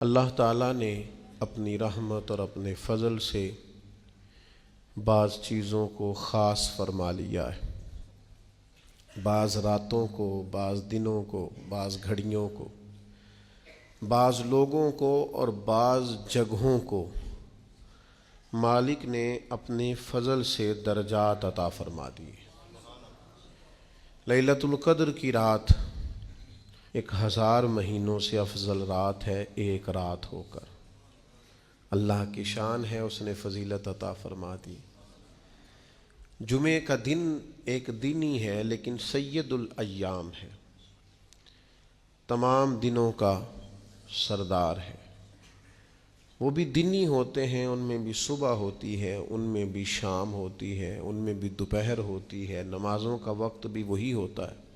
اللہ تعالیٰ نے اپنی رحمت اور اپنے فضل سے بعض چیزوں کو خاص فرما لیا ہے، بعض راتوں کو، بعض دنوں کو، بعض گھڑیوں کو، بعض لوگوں کو اور بعض جگہوں کو مالک نے اپنے فضل سے درجات عطا فرما دیے۔ لیلۃ القدر کی رات 1000 مہینوں سے افضل رات ہے، ایک رات ہو کر۔ اللہ کی شان ہے، اس نے فضیلت عطا فرما دی۔ جمعے کا دن ایک دن ہی ہے لیکن سید الایام ہے، تمام دنوں کا سردار ہے۔ وہ بھی دن ہی ہوتے ہیں، ان میں بھی صبح ہوتی ہے، ان میں بھی شام ہوتی ہے، ان میں بھی دوپہر ہوتی ہے، نمازوں کا وقت بھی وہی ہوتا ہے،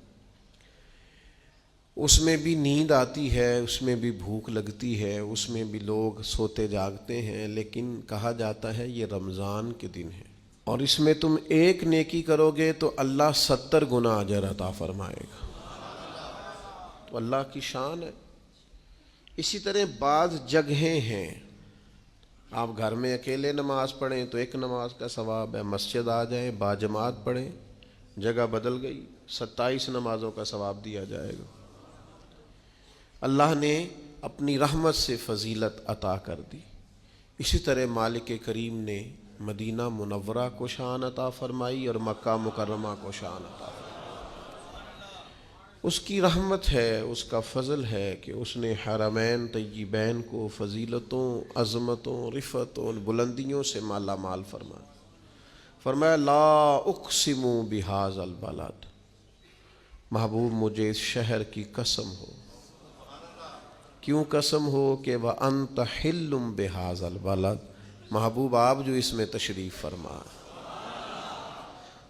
اس میں بھی نیند آتی ہے، اس میں بھی بھوک لگتی ہے، اس میں بھی لوگ سوتے جاگتے ہیں، لیکن کہا جاتا ہے یہ رمضان کے دن ہے اور اس میں تم ایک نیکی کرو گے تو اللہ 70 گنا اجر عطا فرمائے گا۔ تو اللہ کی شان ہے۔ اسی طرح بعض جگہیں ہیں، آپ گھر میں اکیلے نماز پڑھیں تو ایک نماز کا ثواب ہے، مسجد آ جائیں باجماعت پڑھیں، جگہ بدل گئی 27 نمازوں کا ثواب دیا جائے گا۔ اللہ نے اپنی رحمت سے فضیلت عطا کر دی۔ اسی طرح مالک کریم نے مدینہ منورہ کو شان عطا فرمائی اور مکہ مکرمہ کو شان عطا فرمائی۔ اس کی رحمت ہے، اس کا فضل ہے کہ اس نے حرمین طیبین کو فضیلتوں، عظمتوں، رفعتوں، بلندیوں سے مالا مال فرمایا۔ فرمایا لا اقسم بہذا البلد، محبوب مجھے اس شہر کی قسم ہو۔ کیوں قسم ہو کہ وَأَنْتَ حِلٌّ بِهَذَا الْبَلَدِ، محبوب آپ جو اس میں تشریف فرما۔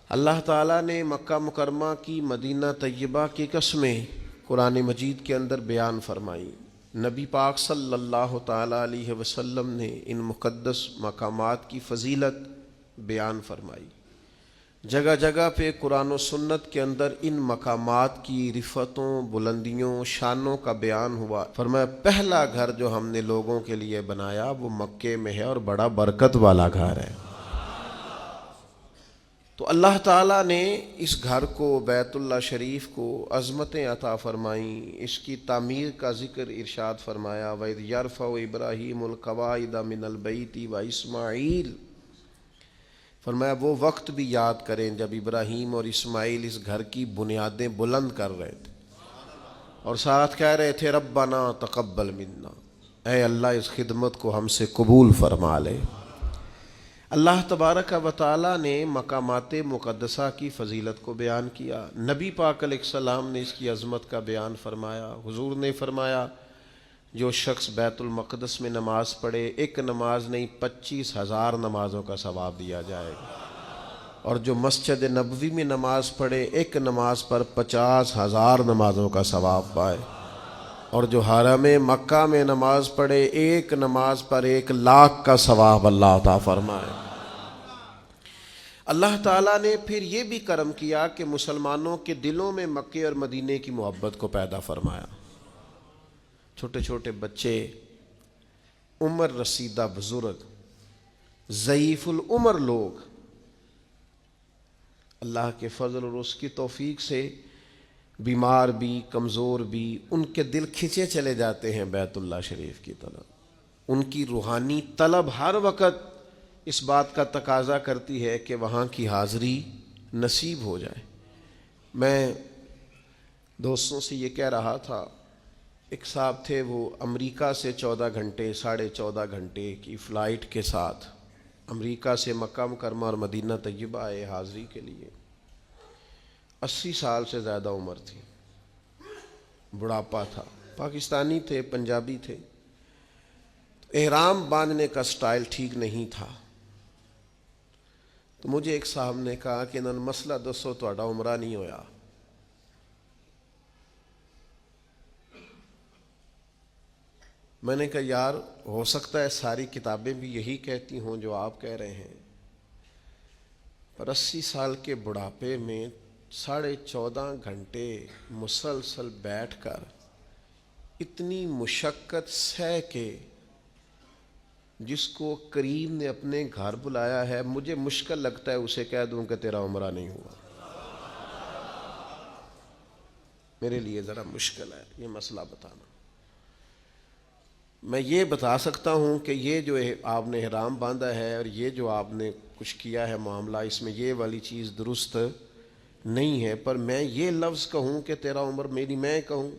اللہ تعالیٰ نے مکہ مکرمہ کی، مدینہ طیبہ کی قسمیں قرآن مجید کے اندر بیان فرمائی۔ نبی پاک صلی اللہ تعالیٰ علیہ وسلم نے ان مقدس مقامات کی فضیلت بیان فرمائی۔ جگہ جگہ پہ قرآن و سنت کے اندر ان مقامات کی رفعتوں، بلندیوں، شانوں کا بیان ہوا۔ فرمایا پہلا گھر جو ہم نے لوگوں کے لیے بنایا وہ مکے میں ہے اور بڑا برکت والا گھر ہے۔ تو اللہ تعالیٰ نے اس گھر کو، بیت اللہ شریف کو عظمتیں عطا فرمائیں۔ اس کی تعمیر کا ذکر ارشاد فرمایا وَإِذْ يَرْفَعُ إِبْرَاهِيمُ الْقَوَاعِدَ مِنَ الْبَيْتِ وَإِسْمَاعِيلُ، فرمایا وہ وقت بھی یاد کریں جب ابراہیم اور اسماعیل اس گھر کی بنیادیں بلند کر رہے تھے اور ساتھ کہہ رہے تھے ربنا تقبل منا، اے اللہ اس خدمت کو ہم سے قبول فرما لے۔ اللہ تبارک و تعالیٰ نے مقامات مقدسہ کی فضیلت کو بیان کیا۔ نبی پاک علیہ السلام نے اس کی عظمت کا بیان فرمایا۔ حضور نے فرمایا جو شخص بیت المقدس میں نماز پڑھے، ایک نماز نہیں 25,000 نمازوں کا ثواب دیا جائے گا، اور جو مسجد نبوی میں نماز پڑھے ایک نماز پر 50,000 نمازوں کا ثواب پائے، اور جو حرم مکہ میں نماز پڑھے ایک نماز پر 1,00,000 کا ثواب اللہ عطا فرمائے۔ اللہ تعالیٰ نے پھر یہ بھی کرم کیا کہ مسلمانوں کے دلوں میں مکے اور مدینے کی محبت کو پیدا فرمایا۔ چھوٹے چھوٹے بچے، عمر رسیدہ بزرگ، ضعیف العمر لوگ اللہ کے فضل اور اس کی توفیق سے بیمار بھی، کمزور بھی، ان کے دل کھنچے چلے جاتے ہیں بیت اللہ شریف کی طرف۔ ان کی روحانی طلب ہر وقت اس بات کا تقاضا کرتی ہے کہ وہاں کی حاضری نصیب ہو جائے۔ میں دوستوں سے یہ کہہ رہا تھا، ایک صاحب تھے وہ امریکہ سے 14 گھنٹے 14.5 گھنٹے کی فلائٹ کے ساتھ امریکہ سے مکہ مکرمہ اور مدینہ طیبہ آئے حاضری کے لیے۔ 80 سال سے زیادہ عمر تھی، بڑھاپا تھا، پاکستانی تھے، پنجابی تھے، احرام باندھنے کا سٹائل ٹھیک نہیں تھا۔ تو مجھے ایک صاحب نے کہا کہ انہوں نے مسئلہ دسو تہاڈا عمرہ نہیں ہویا۔ میں نے کہا یار ہو سکتا ہے ساری کتابیں بھی یہی کہتی ہوں جو آپ کہہ رہے ہیں، پر 80 سال کے بڑھاپے میں 14.5 گھنٹے مسلسل بیٹھ کر اتنی مشقت سہ کے جس کو کریم نے اپنے گھر بلایا ہے، مجھے مشکل لگتا ہے اسے کہہ دوں کہ تیرا عمرہ نہیں ہوا۔ میرے لیے ذرا مشکل ہے یہ مسئلہ بتانا۔ میں یہ بتا سکتا ہوں کہ یہ جو آپ نے احرام باندھا ہے اور یہ جو آپ نے کچھ کیا ہے معاملہ، اس میں یہ والی چیز درست نہیں ہے، پر میں یہ لفظ کہوں کہ تیرا عمر، میں کہوں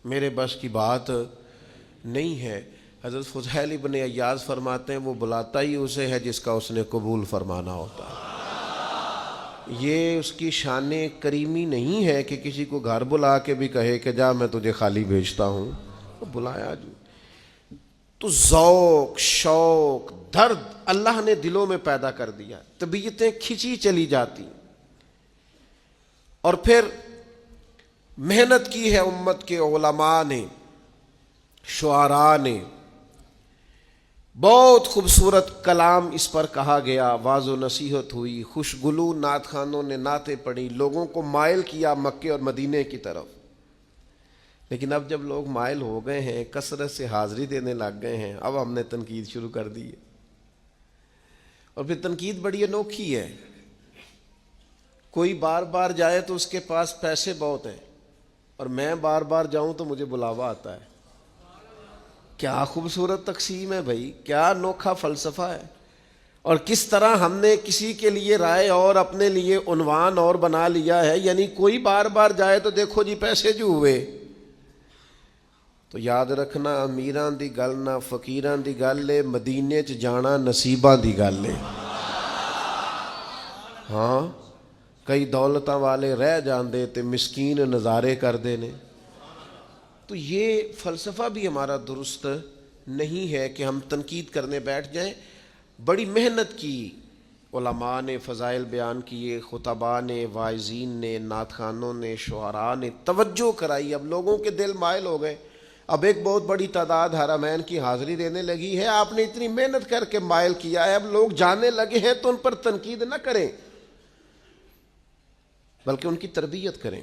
میرے بس کی بات نہیں ہے۔ حضرت فضیل ابن عیاض فرماتے ہیں وہ بلاتا ہی اسے ہے جس کا اس نے قبول فرمانا ہوتا ہے۔ یہ اس کی شان کریمی نہیں ہے کہ کسی کو گھر بلا کے بھی کہے کہ جا میں تجھے خالی بھیجتا ہوں، وہ بلایا جو تو ذوق، شوق، درد اللہ نے دلوں میں پیدا کر دیا، طبیعتیں کھینچی چلی جاتی، اور پھر محنت کی ہے امت کے علماء نے، شعراء نے، بہت خوبصورت کلام اس پر کہا گیا، واعظ و نصیحت ہوئی، خوشگلو نعت خوانوں نے نعتیں پڑھی، لوگوں کو مائل کیا مکے اور مدینے کی طرف۔ لیکن اب جب لوگ مائل ہو گئے ہیں، کثرت سے حاضری دینے لگ گئے ہیں، اب ہم نے تنقید شروع کر دی ہے، اور پھر تنقید بڑی انوکھی ہے۔ کوئی بار بار جائے تو اس کے پاس پیسے بہت ہیں، اور میں بار بار جاؤں تو مجھے بلاوا آتا ہے۔ کیا خوبصورت تقسیم ہے بھائی، کیا انوکھا فلسفہ ہے، اور کس طرح ہم نے کسی کے لیے رائے اور اپنے لیے عنوان اور بنا لیا ہے، یعنی کوئی بار بار جائے تو دیکھو جی پیسے جو ہوئے۔ تو یاد رکھنا، امیراں دی گل نہ فقیراں دی گل ہے، مدینے چ جانا نصیباں دی گل ہے۔ ہاں، کئی دولتاں والے رہ جاندے تے مسکین نظارے کردے نے۔ تو یہ فلسفہ بھی ہمارا درست نہیں ہے کہ ہم تنقید کرنے بیٹھ جائیں۔ بڑی محنت کی علماء نے، فضائل بیان کیے، خطباء نے، واعظین نے، نعت خوانوں نے، شعراء نے، توجہ کرائی، اب لوگوں کے دل مائل ہو گئے، اب ایک بہت بڑی تعداد حرمین کی حاضری دینے لگی ہے، آپ نے اتنی محنت کر کے مائل کیا ہے، اب لوگ جانے لگے ہیں تو ان پر تنقید نہ کریں، بلکہ ان کی تربیت کریں،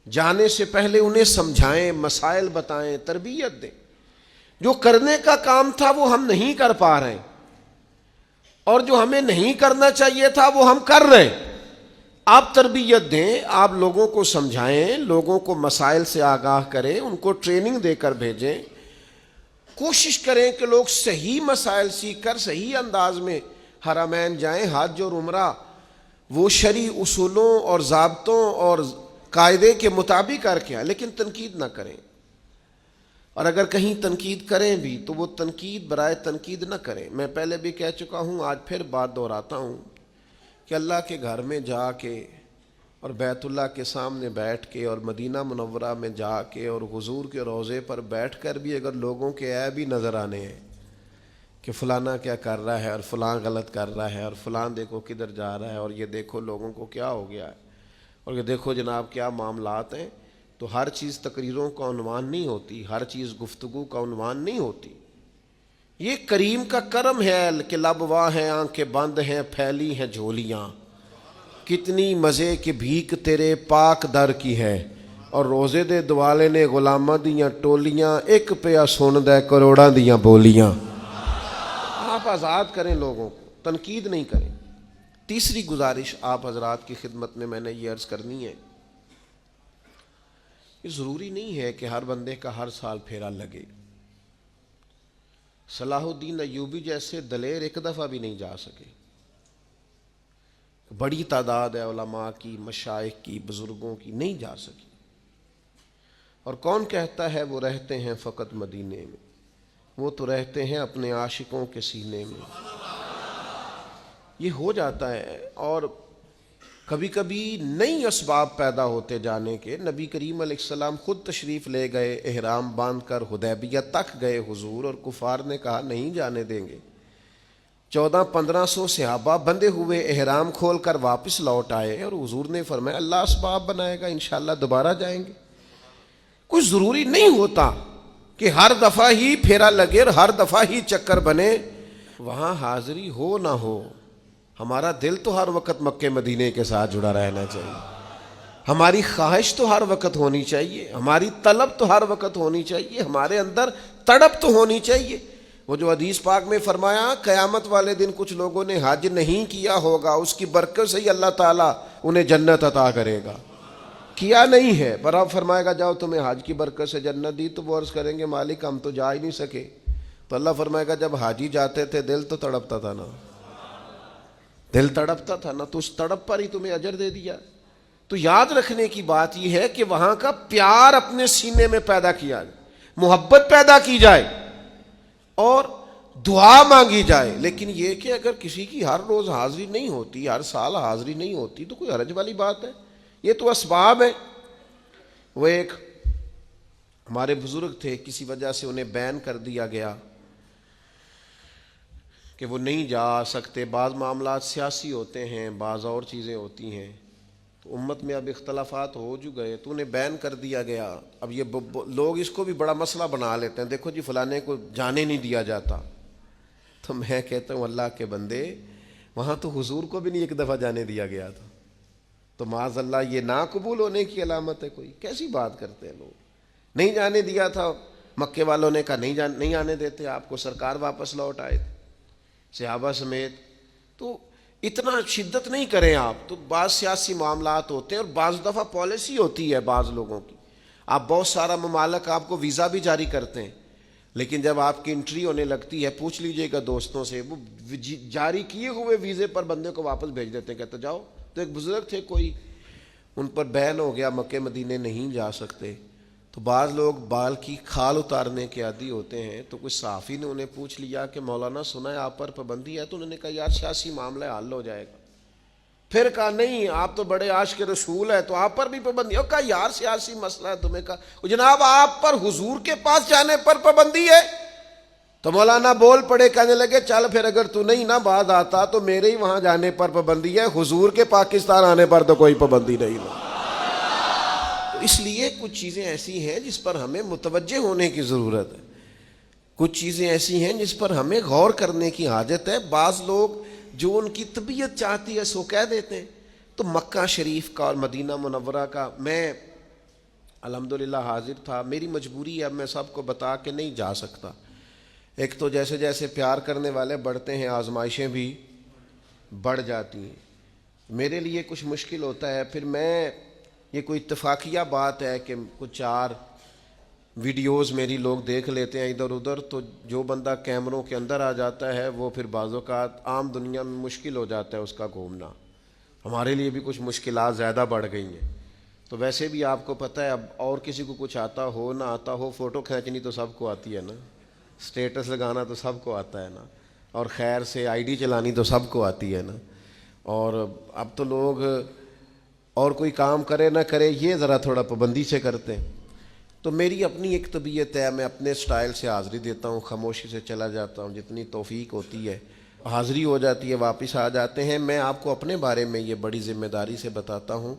جانے سے پہلے انہیں سمجھائیں، مسائل بتائیں، تربیت دیں۔ جو کرنے کا کام تھا وہ ہم نہیں کر پا رہے، اور جو ہمیں نہیں کرنا چاہیے تھا وہ ہم کر رہے ہیں۔ آپ تربیت دیں، آپ لوگوں کو سمجھائیں، لوگوں کو مسائل سے آگاہ کریں، ان کو ٹریننگ دے کر بھیجیں، کوشش کریں کہ لوگ صحیح مسائل سیکھ کر صحیح انداز میں حرمین جائیں، حج اور عمرہ وہ شرعی اصولوں اور ضابطوں اور قاعدے کے مطابق کر کے آئیں، لیکن تنقید نہ کریں، اور اگر کہیں تنقید کریں بھی تو وہ تنقید برائے تنقید نہ کریں۔ میں پہلے بھی کہہ چکا ہوں، آج پھر بات دہراتا ہوں کہ اللہ کے گھر میں جا کے اور بیت اللہ کے سامنے بیٹھ کے اور مدینہ منورہ میں جا کے اور حضور کے روضے پر بیٹھ کر بھی اگر لوگوں کے عیب ہی نظر آنے ہیں کہ فلانا کیا کر رہا ہے اور فلاں غلط کر رہا ہے اور فلاں دیکھو کدھر جا رہا ہے اور یہ دیکھو لوگوں کو کیا ہو گیا ہے اور یہ دیکھو جناب کیا معاملات ہیں، تو ہر چیز تقریروں کا عنوان نہیں ہوتی، ہر چیز گفتگو کا عنوان نہیں ہوتی۔ یہ کریم کا کرم ہے کہ لب واہ ہیں، آنکھیں بند ہیں، پھیلی ہیں جھولیاں، کتنی مزے کی بھیک تیرے پاک در کی ہے، اور روزے دے دوالے نے غلاماں دیاں ٹولیاں، ایک پیا سن دے کروڑاں دیاں بولیاں۔ آپ آزاد کریں لوگوں کو، تنقید نہیں کریں۔ تیسری گزارش آپ حضرات کی خدمت میں نے یہ عرض کرنی ہے، یہ ضروری نہیں ہے کہ ہر بندے کا ہر سال پھیرا لگے۔ صلاح الدین ایوبی جیسے دلیر ایک دفعہ بھی نہیں جا سکے، بڑی تعداد ہے علماء کی، مشائخ کی، بزرگوں کی، نہیں جا سکی۔ اور کون کہتا ہے وہ رہتے ہیں فقط مدینے میں، وہ تو رہتے ہیں اپنے عاشقوں کے سینے میں۔ یہ ہو جاتا ہے، اور کبھی کبھی نئی اسباب پیدا ہوتے جانے کے۔ نبی کریم علیہ السلام خود تشریف لے گئے، احرام باندھ کر حدیبیہ تک گئے حضور، اور کفار نے کہا نہیں جانے دیں گے۔ 1400-1500 صحابہ بندے ہوئے احرام کھول کر واپس لوٹ آئے، اور حضور نے فرمایا اللہ اسباب بنائے گا، انشاءاللہ دوبارہ جائیں گے۔ کچھ ضروری نہیں ہوتا کہ ہر دفعہ ہی پھیرا لگے اور ہر دفعہ ہی چکر بنے، وہاں حاضری ہو نہ ہو، ہمارا دل تو ہر وقت مکے مدینے کے ساتھ جڑا رہنا چاہیے۔ ہماری خواہش تو ہر وقت ہونی چاہیے، ہماری طلب تو ہر وقت ہونی چاہیے، ہمارے اندر تڑپ تو ہونی چاہیے۔ وہ جو حدیث پاک میں فرمایا قیامت والے دن کچھ لوگوں نے حج نہیں کیا ہوگا، اس کی برکت سے ہی اللہ تعالیٰ انہیں جنت عطا کرے گا۔ کیا نہیں ہے پر اب فرمائے گا جاؤ تمہیں حج کی برکت سے جنت دی، تو وہ عرض کریں گے مالک ہم تو جا ہی نہیں سکے۔ تو اللہ فرمائے گا جب حاجی جاتے تھے دل تو تڑپتا تھا نا، دل تڑپتا تھا نا، تو اس تڑپ پر ہی تمہیں اجر دے دیا۔ تو یاد رکھنے کی بات یہ ہے کہ وہاں کا پیار اپنے سینے میں پیدا کیا جائے، محبت پیدا کی جائے اور دعا مانگی جائے۔ لیکن یہ کہ اگر کسی کی ہر روز حاضری نہیں ہوتی، ہر سال حاضری نہیں ہوتی تو کوئی حرج والی بات ہے، یہ تو اسباب ہے۔ وہ ایک ہمارے بزرگ تھے، کسی وجہ سے انہیں بین کر دیا گیا کہ وہ نہیں جا سکتے، بعض معاملات سیاسی ہوتے ہیں، بعض اور چیزیں ہوتی ہیں، تو امت میں اب اختلافات ہو جو گئے تو انہیں بین کر دیا گیا۔ اب یہ لوگ اس کو بھی بڑا مسئلہ بنا لیتے ہیں، دیکھو جی فلانے کو جانے نہیں دیا جاتا۔ تو میں کہتا ہوں اللہ کے بندے، وہاں تو حضور کو بھی نہیں ایک دفعہ جانے دیا گیا تھا، تو معاذ اللہ یہ نا قبول ہونے کی علامت ہے؟ کوئی کیسی بات کرتے ہیں لوگ، نہیں جانے دیا تھا، مکے والوں نے کہا نہیں آنے دیتے آپ کو، سرکار واپس لوٹ آئے تھے صحابہ سمیت۔ تو اتنا شدت نہیں کریں آپ، تو بعض سیاسی معاملات ہوتے ہیں اور بعض دفعہ پالیسی ہوتی ہے بعض لوگوں کی، آپ بہت سارا ممالک آپ کو ویزا بھی جاری کرتے ہیں، لیکن جب آپ کی انٹری ہونے لگتی ہے پوچھ لیجئے گا دوستوں سے، وہ جاری کیے ہوئے ویزے پر بندے کو واپس بھیج دیتے ہیں، کہتے جاؤ۔ تو ایک بزرگ تھے کوئی، ان پر بین ہو گیا مکے مدینے نہیں جا سکتے، تو بعض لوگ بال کی کھال اتارنے کے عادی ہوتے ہیں، تو کچھ صحافی نے انہیں پوچھ لیا کہ مولانا سنا ہے آپ پر پابندی ہے؟ تو انہوں نے کہا یار سیاسی معاملہ حل ہو جائے گا۔ پھر کہا نہیں آپ تو بڑے عاشق رسول ہے تو آپ پر بھی پابندی ہے۔ کہا یار سیاسی مسئلہ ہے تمہیں، کہا جناب آپ پر حضور کے پاس جانے پر پابندی ہے؟ تو مولانا بول پڑے، کہنے لگے چل پھر اگر تو نہیں نہ باز آتا تو میرے ہی وہاں جانے پر پابندی ہے، حضور کے پاکستان آنے پر تو کوئی پابندی نہیں ہے۔ تو اس لیے کچھ چیزیں ایسی ہیں جس پر ہمیں متوجہ ہونے کی ضرورت ہے، کچھ چیزیں ایسی ہیں جس پر ہمیں غور کرنے کی حاجت ہے۔ بعض لوگ جو ان کی طبیعت چاہتی ہے سو کہہ دیتے ہیں۔ تو مکہ شریف کا اور مدینہ منورہ کا میں الحمدللہ حاضر تھا، میری مجبوری ہے، اب میں سب کو بتا کے نہیں جا سکتا۔ ایک تو جیسے جیسے پیار کرنے والے بڑھتے ہیں آزمائشیں بھی بڑھ جاتی ہیں، میرے لیے کچھ مشکل ہوتا ہے، پھر میں یہ کوئی اتفاقیہ بات ہے کہ کچھ 4 ویڈیوز میری لوگ دیکھ لیتے ہیں ادھر ادھر، تو جو بندہ کیمروں کے اندر آ جاتا ہے وہ پھر بعض اوقات عام دنیا میں مشکل ہو جاتا ہے اس کا گھومنا، ہمارے لیے بھی کچھ مشکلات زیادہ بڑھ گئی ہیں۔ تو ویسے بھی آپ کو پتہ ہے اب اور کسی کو کچھ آتا ہو نہ آتا ہو، فوٹو کھینچنی تو سب کو آتی ہے نا، سٹیٹس لگانا تو سب کو آتا ہے نا، اور خیر سے آئی ڈی چلانی تو سب کو آتی ہے نا، اور اب تو لوگ اور کوئی کام کرے نہ کرے یہ ذرا تھوڑا پابندی سے کرتے ہیں۔ تو میری اپنی ایک طبیعت ہے، میں اپنے سٹائل سے حاضری دیتا ہوں، خاموشی سے چلا جاتا ہوں، جتنی توفیق ہوتی ہے حاضری ہو جاتی ہے، واپس آ جاتے ہیں۔ میں آپ کو اپنے بارے میں یہ بڑی ذمہ داری سے بتاتا ہوں،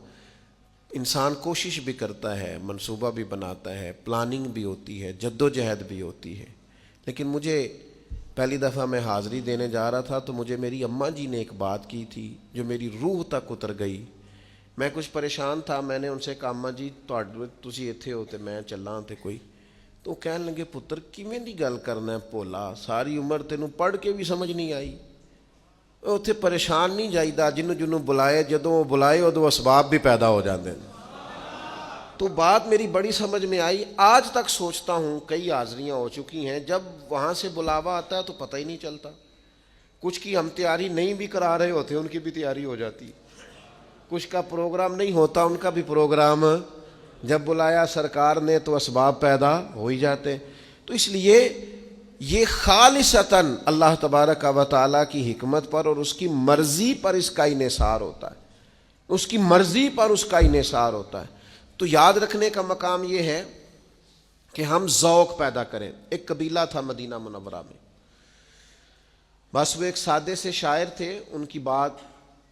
انسان کوشش بھی کرتا ہے، منصوبہ بھی بناتا ہے، پلاننگ بھی ہوتی ہے، جد و جہد بھی ہوتی ہے، لیکن مجھے پہلی دفعہ میں حاضری دینے جا رہا تھا تو مجھے میری اماں جی نے ایک بات کی تھی جو میری روح تک اتر گئی۔ میں کچھ پریشان تھا، میں نے ان سے کہا اماں جی تسی ایتھے ہو تے میں چلاں تے کوئی، تو کہنے لگے پتر کیویں دی گل کرنا ہے بھولا، ساری عمر تینوں پڑھ کے بھی سمجھ نہیں آئی، اتنے پریشان نہیں جائیدا، جنوں بلائے جدوں بلائے ادوں اسباب بھی پیدا ہو جاندے ہیں۔ تو بات میری بڑی سمجھ میں آئی، آج تک سوچتا ہوں، کئی حاضریاں ہو چکی ہیں، جب وہاں سے بلاوا آتا ہے تو پتہ ہی نہیں چلتا، کچھ کی ہم تیاری نہیں بھی کرا رہے ہوتے ان کی بھی تیاری ہو جاتی، کچھ کا پروگرام نہیں ہوتا ان کا بھی پروگرام جب بلایا سرکار نے تو اسباب پیدا ہو ہی جاتے۔ تو اس لیے یہ خالصتاً اللہ تبارک و تعالیٰ کی حکمت پر اور اس کی مرضی پر اس کا انحصار ہوتا ہے، اس کی مرضی پر اس کا انحصار ہوتا ہے۔ تو یاد رکھنے کا مقام یہ ہے کہ ہم ذوق پیدا کریں۔ ایک قبیلہ تھا مدینہ منورہ میں، بس وہ ایک سادے سے شاعر تھے، ان کی بات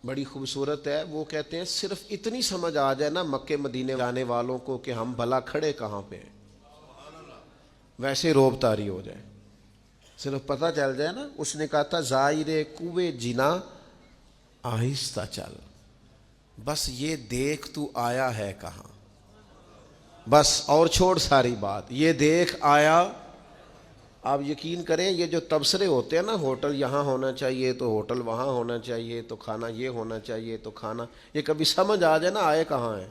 بڑی خوبصورت ہے، وہ کہتے ہیں صرف اتنی سمجھ آ جائے نا مکے مدینے جانے والوں کو کہ ہم بھلا کھڑے کہاں پہ ہیں، ویسے روب طاری ہو جائے، صرف پتہ چل جائے نا۔ اس نے کہا تھا زائر کوے جنا آہستہ چل، بس یہ دیکھ تو آیا ہے کہاں، بس اور چھوڑ ساری بات، یہ دیکھ آیا۔ آپ یقین کریں یہ جو تبصرے ہوتے ہیں نا، ہوٹل یہاں ہونا چاہیے تو ہوٹل وہاں ہونا چاہیے تو کھانا یہ ہونا چاہیے تو کھانا، یہ کبھی سمجھ آ جائے نا آئے کہاں ہے،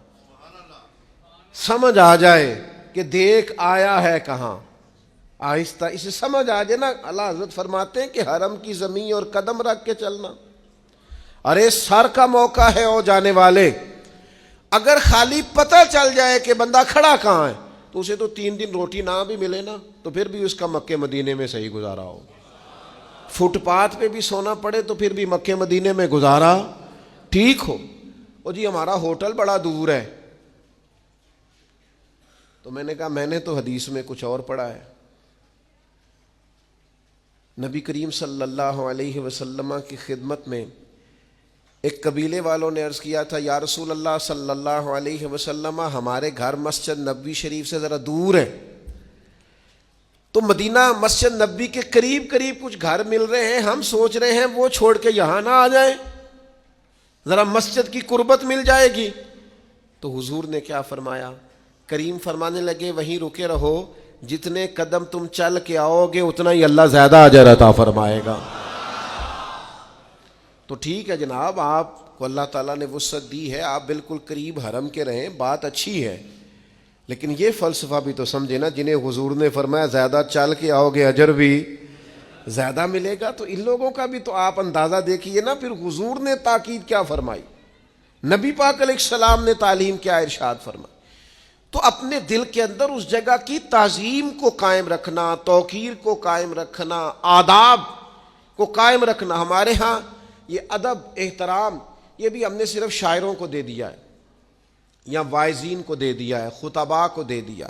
سمجھ آ جائے کہ دیکھ آیا ہے کہاں، آہستہ اسے سمجھ آ جائے نا۔ اللہ حضرت فرماتے ہیں کہ حرم کی زمین اور قدم رکھ کے چلنا، ارے سر کا موقع ہے او جانے والے، اگر خالی پتہ چل جائے کہ بندہ کھڑا کہاں ہے تو اسے تو 3 دن روٹی نہ بھی ملے نا تو پھر بھی اس کا مکے مدینے میں صحیح گزارا ہو، فٹ پاتھ پہ بھی سونا پڑے تو پھر بھی مکے مدینے میں گزارا ٹھیک ہو۔ اور جی ہمارا ہوٹل بڑا دور ہے، تو میں نے کہا میں نے تو حدیث میں کچھ اور پڑھا ہے۔ نبی کریم صلی اللہ علیہ وسلم کی خدمت میں ایک قبیلے والوں نے عرض کیا تھا، یا رسول اللہ صلی اللہ علیہ وسلم ہمارے گھر مسجد نبوی شریف سے ذرا دور ہے، تو مدینہ مسجد نبوی کے قریب قریب کچھ گھر مل رہے ہیں، ہم سوچ رہے ہیں وہ چھوڑ کے یہاں نہ آ جائیں، ذرا مسجد کی قربت مل جائے گی۔ تو حضور نے کیا فرمایا، کریم فرمانے لگے وہیں رکے رہو، جتنے قدم تم چل کے آؤ گے اتنا ہی اللہ زیادہ اجر عطا فرمائے گا۔ تو ٹھیک ہے جناب، آپ کو اللہ تعالیٰ نے وسعت دی ہے، آپ بالکل قریب حرم کے رہیں، بات اچھی ہے، لیکن یہ فلسفہ بھی تو سمجھے نا، جنہیں حضور نے فرمایا زیادہ چل کے آؤ گے اجر بھی زیادہ ملے گا، تو ان لوگوں کا بھی تو آپ اندازہ دیکھیے نا، پھر حضور نے تاکید کیا فرمائی، نبی پاک علیہ السلام نے تعلیم کیا ارشاد فرمائی۔ تو اپنے دل کے اندر اس جگہ کی تعظیم کو قائم رکھنا، توقیر کو قائم رکھنا، آداب کو قائم رکھنا۔ ہمارے ہاں یہ ادب احترام یہ بھی ہم نے صرف شاعروں کو دے دیا ہے یا واعظین کو دے دیا ہے، خطباء کو دے دیا،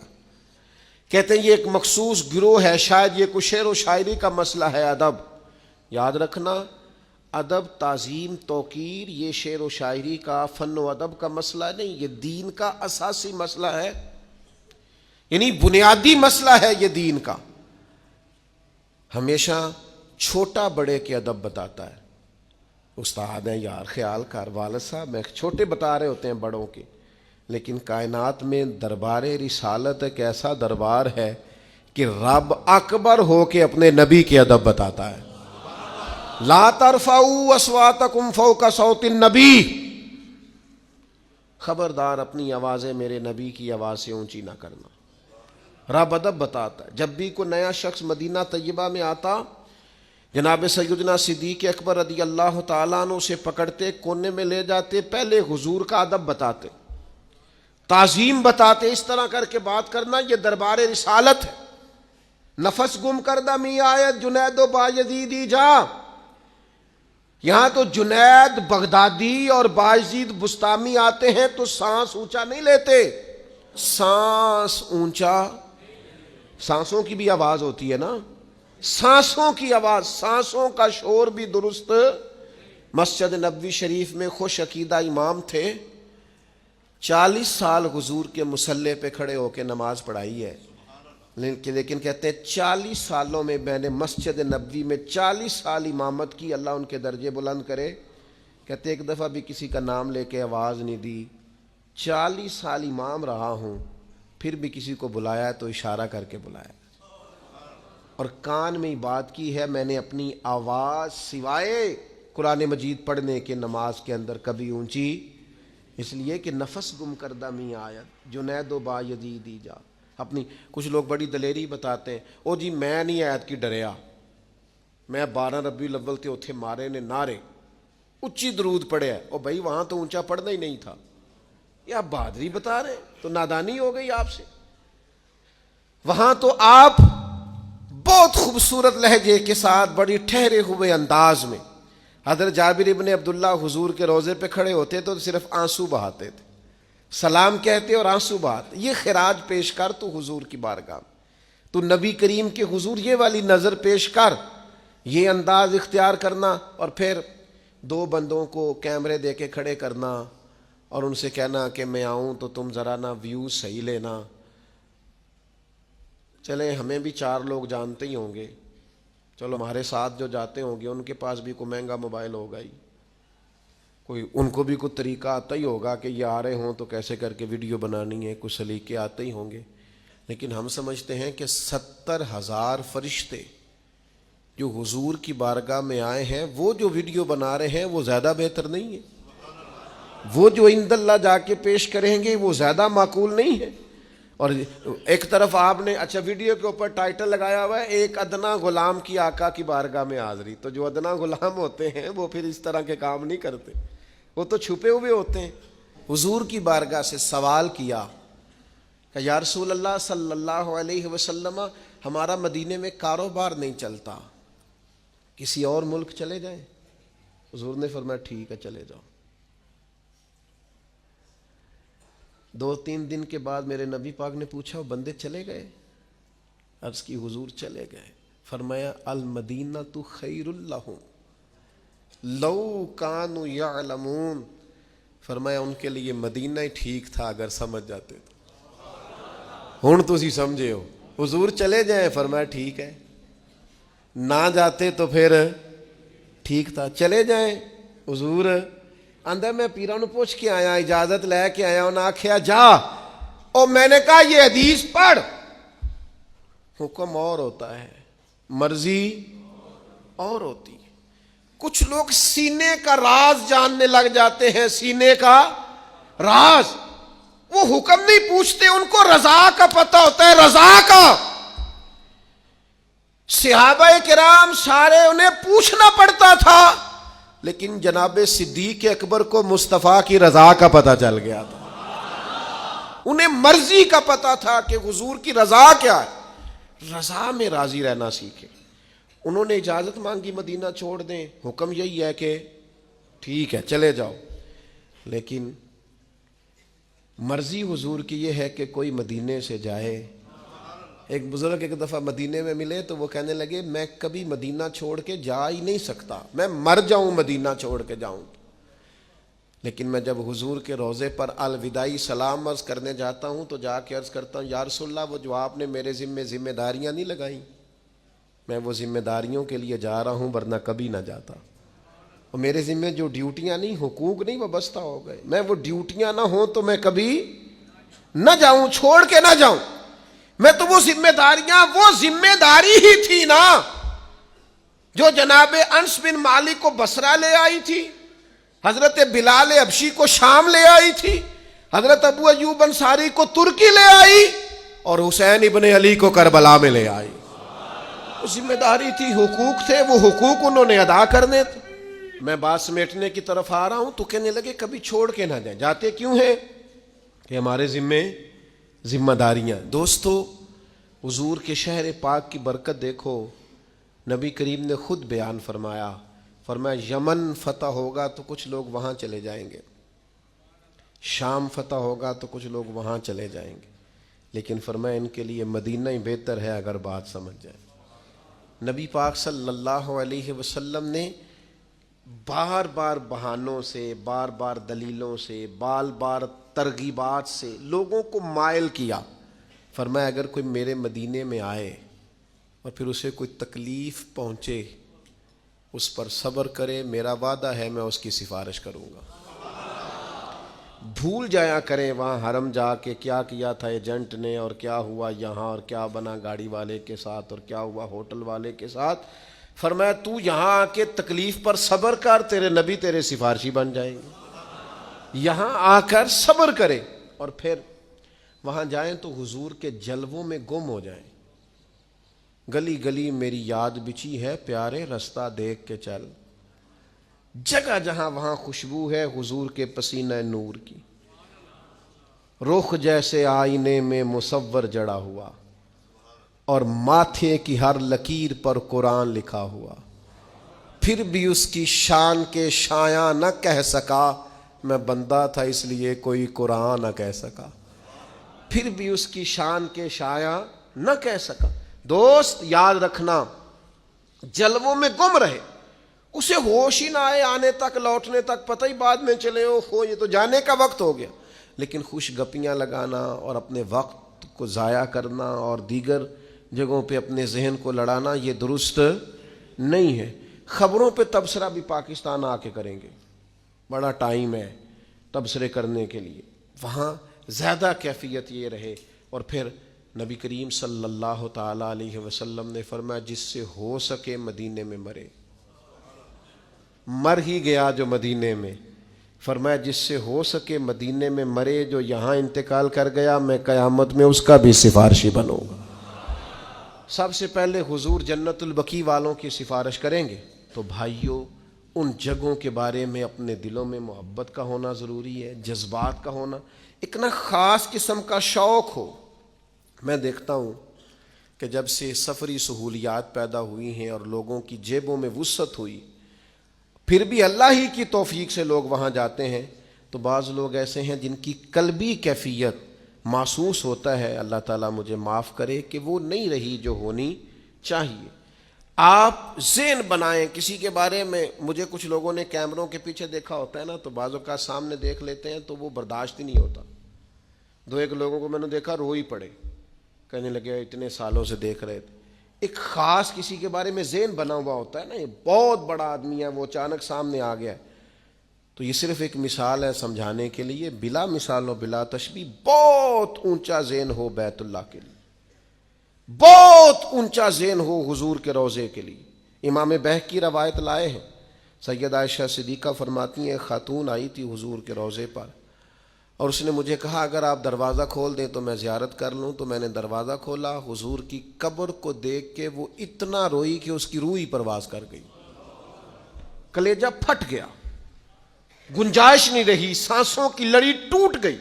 کہتے ہیں یہ ایک مخصوص گروہ ہے، شاید یہ کچھ شعر و شاعری کا مسئلہ ہے ادب۔ یاد رکھنا ادب، تعظیم، توقیر یہ شعر و شاعری کا، فن و ادب کا مسئلہ نہیں، یہ دین کا اساسی مسئلہ ہے، یعنی بنیادی مسئلہ ہے یہ دین کا۔ ہمیشہ چھوٹا بڑے کے ادب بتاتا ہے، استاد ہیں یار خیال کر، والد صاحب میں چھوٹے بتا رہے ہوتے ہیں بڑوں کے، لیکن کائنات میں دربار رسالت ایک ایسا دربار ہے کہ رب اکبر ہو کے اپنے نبی کے ادب بتاتا ہے۔ لا ترفعوا اصواتکم فوق صوت النبی، خبردار اپنی آوازیں میرے نبی کی آواز سے اونچی نہ کرنا، رب ادب بتاتا ہے۔ جب بھی کوئی نیا شخص مدینہ طیبہ میں آتا، جناب سیدنا صدیق اکبر رضی اللہ تعالیٰ عنہ اسے پکڑتے، کونے میں لے جاتے، پہلے حضور کا ادب بتاتے، تعظیم بتاتے، اس طرح کر کے بات کرنا یہ دربار رسالت ہے۔ نفس گم کردہ می آیت جنید و بایزیدی جا، یہاں تو جنید بغدادی اور بایزید بستامی آتے ہیں تو سانس اونچا نہیں لیتے، سانس اونچا، سانسوں کی بھی آواز ہوتی ہے نا، سانسوں کی آواز، سانسوں کا شور بھی درست۔ مسجد نبوی شریف میں خوش عقیدہ امام تھے، 40 سال حضور کے مصلی پہ کھڑے ہو کے نماز پڑھائی ہے، لیکن کہتے ہیں 40 سالوں میں میں نے مسجد نبوی میں 40 سال امامت کی، اللہ ان کے درجے بلند کرے، کہتے ایک دفعہ بھی کسی کا نام لے کے آواز نہیں دی، 40 سال امام رہا ہوں، پھر بھی کسی کو بلایا تو اشارہ کر کے بلایا، اور کان میں بات کی ہے، میں نے اپنی آواز سوائے قرآن مجید پڑھنے کے نماز کے اندر کبھی اونچی، اس لیے کہ نفس گم کردہ می آیت جنید و با یزیدی جا۔ اپنی کچھ لوگ بڑی دلیری بتاتے ہیں، او جی میں نہیں آیت کی ڈریا، میں 12 ربیع الاول تے اتھے مارے نے نعرے اچھی درود پڑھے ہے، او بھائی وہاں تو اونچا پڑھنا ہی نہیں تھا، یہ آپ بہادری بتا رہے ہیں، تو نادانی ہو گئی آپ سے۔ وہاں تو آپ بہت خوبصورت لہجے کے ساتھ بڑی ٹھہرے ہوئے انداز میں، حضرت جابر ابن عبداللہ حضور کے روضے پہ کھڑے ہوتے تو صرف آنسو بہاتے تھے، سلام کہتے اور آنسو بہاتے، یہ خراج پیش کر تو حضور کی بارگاہ میں، تو نبی کریم کے حضور یہ والی نظر پیش کر، یہ انداز اختیار کرنا، اور پھر 2 بندوں کو کیمرے دے کے کھڑے کرنا اور ان سے کہنا کہ میں آؤں تو تم ذرا نا ویو صحیح لینا۔ چلے ہمیں بھی 4 لوگ جانتے ہی ہوں گے، چلو ہمارے ساتھ جو جاتے ہوں گے ان کے پاس بھی کوئی مہنگا موبائل ہوگا ہی، کوئی ان کو بھی کوئی طریقہ آتا ہی ہوگا کہ یہ آ رہے ہوں تو کیسے کر کے ویڈیو بنانی ہے، کچھ سلیقے آتے ہی ہوں گے، لیکن ہم سمجھتے ہیں کہ 70,000 فرشتے جو حضور کی بارگاہ میں آئے ہیں وہ جو ویڈیو بنا رہے ہیں وہ زیادہ بہتر نہیں ہے؟ وہ جو عند اللہ جا کے پیش کریں گے وہ زیادہ معقول نہیں ہے؟ اور ایک طرف آپ نے اچھا ویڈیو کے اوپر ٹائٹل لگایا ہوا ہے ایک ادنا غلام کی آقا کی بارگاہ میں حاضری، تو جو ادنا غلام ہوتے ہیں وہ پھر اس طرح کے کام نہیں کرتے، وہ تو چھپے ہوئے ہوتے ہیں۔ حضور کی بارگاہ سے سوال کیا کہ یا رسول اللہ صلی اللہ علیہ وسلم، ہمارا مدینے میں کاروبار نہیں چلتا، کسی اور ملک چلے جائیں؟ حضور نے فرمایا ٹھیک ہے چلے جاؤ۔ 2-3 دن کے بعد میرے نبی پاک نے پوچھا وہ بندے چلے گئے؟ عرض کی حضور چلے گئے۔ فرمایا المدینہ خیر لہم لو کانوا یعلمون، فرمایا ان کے لیے مدینہ ہی ٹھیک تھا اگر سمجھ جاتے تو۔ ہن تسی سمجھے ہو، حضور چلے جائیں، فرمایا ٹھیک ہے، نہ جاتے تو پھر ٹھیک تھا، چلے جائیں۔ حضور آندہ میں پیروں نے پوچھ کے آیا، اجازت لے کے آیا، انہوں نے آکھیا جا، اور میں نے کہا یہ حدیث پڑھ۔ حکم اور ہوتا ہے، مرضی اور ہوتی ہے۔ کچھ لوگ سینے کا راز جاننے لگ جاتے ہیں، سینے کا راز، وہ حکم نہیں پوچھتے، ان کو رضا کا پتہ ہوتا ہے، رضا کا۔ صحابہ کرام سارے انہیں پوچھنا پڑتا تھا، لیکن جناب صدیق اکبر کو مصطفیٰ کی رضا کا پتہ چل گیا تھا، انہیں مرضی کا پتہ تھا کہ حضور کی رضا کیا ہے، رضا میں راضی رہنا سیکھے۔ انہوں نے اجازت مانگی مدینہ چھوڑ دیں، حکم یہی ہے کہ ٹھیک ہے چلے جاؤ، لیکن مرضی حضور کی یہ ہے کہ کوئی مدینے سے جائے۔ ایک بزرگ ایک دفعہ مدینے میں ملے تو وہ کہنے لگے میں کبھی مدینہ چھوڑ کے جا ہی نہیں سکتا، میں مر جاؤں مدینہ چھوڑ کے جاؤں، لیکن میں جب حضور کے روضے پر الوداعی سلام عرض کرنے جاتا ہوں تو جا کے عرض کرتا ہوں یا رسول اللہ وہ جو آپ نے میرے ذمہ داریاں نہیں لگائیں، میں وہ ذمہ داریوں کے لیے جا رہا ہوں ورنہ کبھی نہ جاتا، اور میرے ذمہ جو ڈیوٹیاں نہیں، حقوق نہیں وابستہ ہو گئے، میں وہ ڈیوٹیاں نہ ہوں تو میں کبھی نہ جاؤں، چھوڑ کے نہ جاؤں۔ میں تو وہ ذمہ داریاں، وہ ذمہ داری ہی تھی نا جو جناب انس بن مالک کو بصرہ لے آئی تھی، حضرت بلال حبشی کو شام لے آئی تھی، حضرت ابو ایوب انصاری کو ترکی لے آئی، اور حسین ابن علی کو کربلا میں لے آئی۔ وہ ذمہ داری تھی، حقوق تھے، وہ حقوق انہوں نے ادا کرنے تھے۔ میں بات سمیٹنے کی طرف آ رہا ہوں تو کہنے لگے کبھی چھوڑ کے نہ جائیں، جاتے کیوں ہیں؟ کہ ہمارے ذمہ داریاں۔ دوستو حضور کے شہر پاک کی برکت دیکھو، نبی کریم نے خود بیان فرمایا یمن فتح ہوگا تو کچھ لوگ وہاں چلے جائیں گے، شام فتح ہوگا تو کچھ لوگ وہاں چلے جائیں گے، لیکن فرمایا ان کے لیے مدینہ ہی بہتر ہے اگر بات سمجھ جائے۔ نبی پاک صلی اللہ علیہ وسلم نے بار بار بہانوں سے، بار بار دلیلوں سے، بار بار ترغیبات سے لوگوں کو مائل کیا۔ فرمایا اگر کوئی میرے مدینے میں آئے اور پھر اسے کوئی تکلیف پہنچے، اس پر صبر کرے، میرا وعدہ ہے میں اس کی سفارش کروں گا۔ بھول جایا کریں وہاں حرم جا کے کیا کیا تھا ایجنٹ نے، اور کیا ہوا یہاں، اور کیا بنا گاڑی والے کے ساتھ، اور کیا ہوا ہوٹل والے کے ساتھ۔ فرمایا تو یہاں آ کے تکلیف پر صبر کر، تیرے نبی تیرے سفارشی بن جائیں گے۔ یہاں آ کر صبر کرے اور پھر وہاں جائیں تو حضور کے جلووں میں گم ہو جائیں۔ گلی گلی میری یاد بچھی ہے، پیارے رستہ دیکھ کے چل، جگہ جہاں وہاں خوشبو ہے حضور کے پسینہ نور کی، رخ جیسے آئینے میں مصور جڑا ہوا، اور ماتھے کی ہر لکیر پر قرآن لکھا ہوا، پھر بھی اس کی شان کے شایاں نہ کہہ سکا، میں بندہ تھا اس لیے کوئی قرآن نہ کہہ سکا، پھر بھی اس کی شان کے شایاں نہ کہہ سکا۔ دوست یاد رکھنا، جلووں میں گم رہے، اسے ہوش ہی نہ آئے آنے تک، لوٹنے تک، پتہ ہی بعد میں چلے ہو یہ تو جانے کا وقت ہو گیا، لیکن خوش گپیاں لگانا اور اپنے وقت کو ضائع کرنا اور دیگر جگہوں پہ اپنے ذہن کو لڑانا یہ درست نہیں ہے۔ خبروں پہ تبصرہ بھی پاکستان آ کے کریں گے، بڑا ٹائم ہے تبصرے کرنے کے لیے، وہاں زیادہ کیفیت یہ رہے۔ اور پھر نبی کریم صلی اللہ تعالیٰ علیہ وسلم نے فرمایا جس سے ہو سکے مدینے میں مرے، مر ہی گیا جو مدینے میں، فرمایا جس سے ہو سکے مدینے میں مرے، جو یہاں انتقال کر گیا میں قیامت میں اس کا بھی سفارشی بنوں گا۔ سب سے پہلے حضور جنت البقیع والوں کی سفارش کریں گے۔ تو بھائیوں، ان جگہوں کے بارے میں اپنے دلوں میں محبت کا ہونا ضروری ہے، جذبات کا ہونا، ایک نہ خاص قسم کا شوق ہو۔ میں دیکھتا ہوں کہ جب سے سفری سہولیات پیدا ہوئی ہیں اور لوگوں کی جیبوں میں وسعت ہوئی، پھر بھی اللہ ہی کی توفیق سے لوگ وہاں جاتے ہیں، تو بعض لوگ ایسے ہیں جن کی قلبی کیفیت محسوس ہوتا ہے، اللہ تعالیٰ مجھے معاف کرے، کہ وہ نہیں رہی جو ہونی چاہیے۔ آپ ذہن بنائیں کسی کے بارے میں۔ مجھے کچھ لوگوں نے کیمروں کے پیچھے دیکھا ہوتا ہے نا، تو بعضوں کا سامنے دیکھ لیتے ہیں تو وہ برداشت ہی نہیں ہوتا۔ دو ایک لوگوں کو میں نے دیکھا رو ہی پڑے، کہنے لگے اتنے سالوں سے دیکھ رہے تھے۔ ایک خاص کسی کے بارے میں ذہن بنا ہوا ہوتا ہے نا، یہ بہت بڑا آدمی ہے، وہ اچانک سامنے آ گیا ہے، تو یہ صرف ایک مثال ہے سمجھانے کے لیے، بلا مثال و بلا تشبیہ بہت اونچا ذہن ہو بیت اللہ کے لیے، بہت اونچا ذہن ہو حضور کے روضے کے لیے۔ امام بہقی روایت لائے ہیں، سید عائشہ صدیقہ فرماتی ہیں خاتون آئی تھی حضور کے روضے پر، اور اس نے مجھے کہا اگر آپ دروازہ کھول دیں تو میں زیارت کر لوں۔ تو میں نے دروازہ کھولا، حضور کی قبر کو دیکھ کے وہ اتنا روئی کہ اس کی روح ہی پرواز کر گئی، کلیجہ پھٹ گیا، گنجائش نہیں رہی، سانسوں کی لڑی ٹوٹ گئی،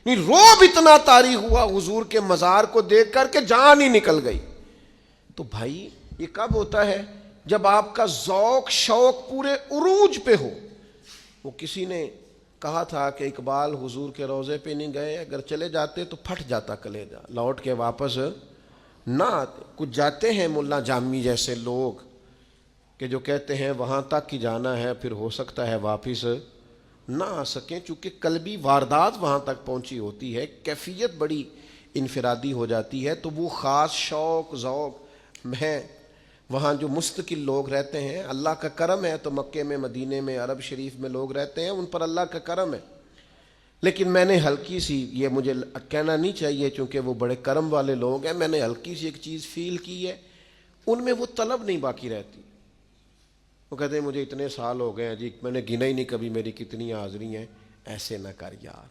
روب اتنا طاری ہوا حضور کے مزار کو دیکھ کر کے جان ہی نکل گئی۔ تو بھائی یہ کب ہوتا ہے؟ جب آپ کا ذوق شوق پورے عروج پہ ہو۔ وہ کسی نے کہا تھا کہ اقبال حضور کے روضے پہ نہیں گئے، اگر چلے جاتے تو پھٹ جاتا کلیجہ، لوٹ کے واپس نہ آتے۔ کچھ جاتے ہیں ملا جامی جیسے لوگ کہ جو کہتے ہیں وہاں تک ہی جانا ہے، پھر ہو سکتا ہے واپس نہ آ سکیں، چونکہ قلبی واردات وہاں تک پہنچی ہوتی ہے، کیفیت بڑی انفرادی ہو جاتی ہے، تو وہ خاص شوق ذوق میں وہاں جو مستقل لوگ رہتے ہیں، اللہ کا کرم ہے تو مکے میں مدینے میں عرب شریف میں لوگ رہتے ہیں، ان پر اللہ کا کرم ہے۔ لیکن میں نے ہلکی سی، یہ مجھے کہنا نہیں چاہیے چونکہ وہ بڑے کرم والے لوگ ہیں، میں نے ہلکی سی ایک چیز فیل کی ہے، ان میں وہ طلب نہیں باقی رہتی۔ وہ کہتے ہیں مجھے اتنے سال ہو گئے ہیں جی، میں نے گنا ہی نہیں کبھی میری کتنی حاضری ہیں۔ ایسے نہ کر یار،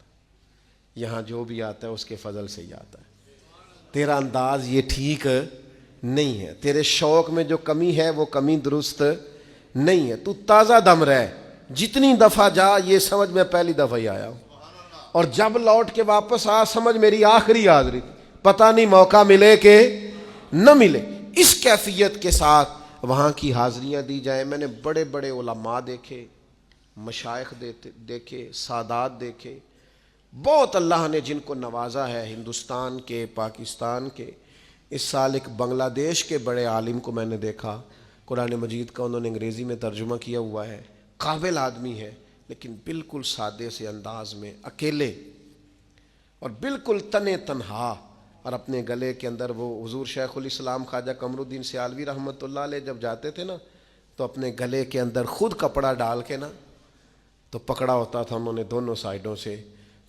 یہاں جو بھی آتا ہے اس کے فضل سے ہی آتا ہے، تیرا انداز یہ ٹھیک نہیں ہے، تیرے شوق میں جو کمی ہے وہ کمی درست نہیں ہے، تو تازہ دم رہ، جتنی دفعہ جا یہ سمجھ میں پہلی دفعہ ہی آیا ہوں، اور جب لوٹ کے واپس آ سمجھ میری آخری حاضری تھی، پتہ نہیں موقع ملے کہ نہ ملے۔ اس کیفیت کے ساتھ وہاں کی حاضریاں دی جائیں۔ میں نے بڑے بڑے علماء دیکھے، مشائخ دیکھے، سادات دیکھے، بہت اللہ نے جن کو نوازا ہے، ہندوستان کے، پاکستان کے۔ اس سال ایک بنگلہ دیش کے بڑے عالم کو میں نے دیکھا، قرآن مجید کا انہوں نے انگریزی میں ترجمہ کیا ہوا ہے، قابل آدمی ہے، لیکن بالکل سادے سے انداز میں، اکیلے اور بالکل تنے تنہا، اور اپنے گلے کے اندر وہ حضور شیخ الاسلام خواجہ قمر الدین سیالوی رحمۃ اللہ علیہ جب جاتے تھے نا، تو اپنے گلے کے اندر خود کپڑا ڈال کے نا تو پکڑا ہوتا تھا انہوں نے دونوں سائڈوں سے،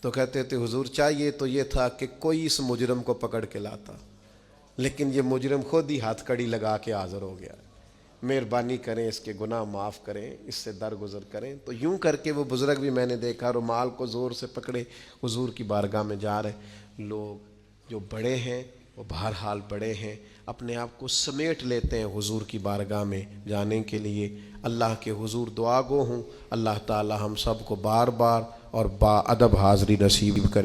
تو کہتے تھے حضور چاہیے تو یہ تھا کہ کوئی اس مجرم کو پکڑ کے لاتا، لیکن یہ مجرم خود ہی ہاتھ کڑی لگا کے حاضر ہو گیا، مہربانی کریں اس کے گناہ معاف کریں، اس سے درگزر کریں۔ تو یوں کر کے وہ بزرگ بھی میں نے دیکھا، رومال کو زور سے پکڑے حضور کی بارگاہ میں جا رہے۔ لوگ جو بڑے ہیں وہ بہرحال بڑے ہیں، اپنے آپ کو سمیٹ لیتے ہیں حضور کی بارگاہ میں جانے کے لیے۔ اللہ کے حضور دعا گو ہوں، اللہ تعالی ہم سب کو بار بار اور با ادب حاضری نصیب کرے۔